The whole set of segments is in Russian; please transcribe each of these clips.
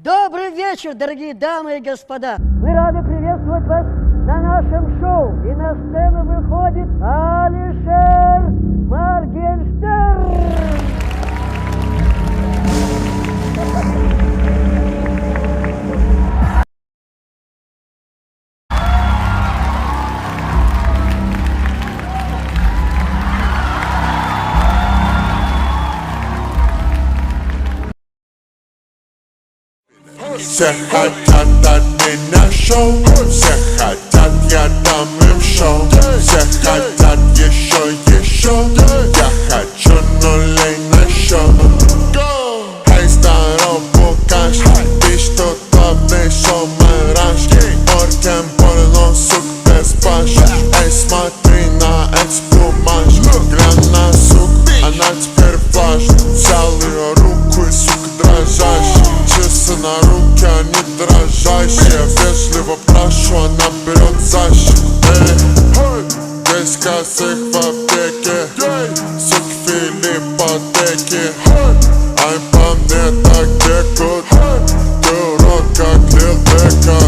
Добрый вечер, дорогие дамы и господа! Мы рады приветствовать вас на нашем шоу. И на сцену выходит Алишер Моргенштерн. Все хотят от меня шоу, все хотят, я дам им шоу. Все хотят еще, я хочу нулей на шоу. Эй, здорово, Букаш, ты что главный шоу-мараш? Оркем порно, сук без баш. Эй, смотри на экс-плюмаж, глянь на сук, она теперь флаш. Взял ее руку и, сука, дрожащий. Часы на руки, они дрожащие. Вежливо прошу, она берет защиту. Здесь косых в аптеке, суки филиппотеки. Ай, по мне так текут, ты урод как Лил Дека.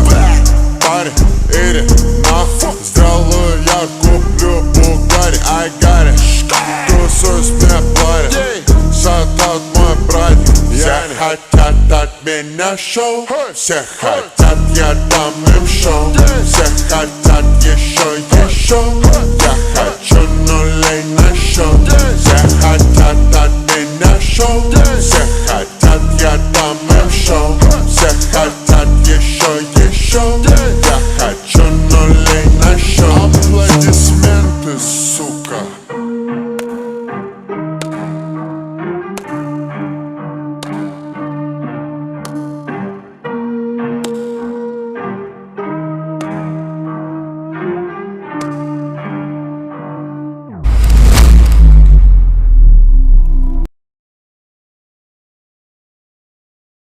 Парень, иди нахуй, сделаю я, куплю Бугари. I got it, тусуюсь мне парень, шатаут мой братик. Все хотят от меня шоу, все хотят, я дам им шоу. Все хотят еще.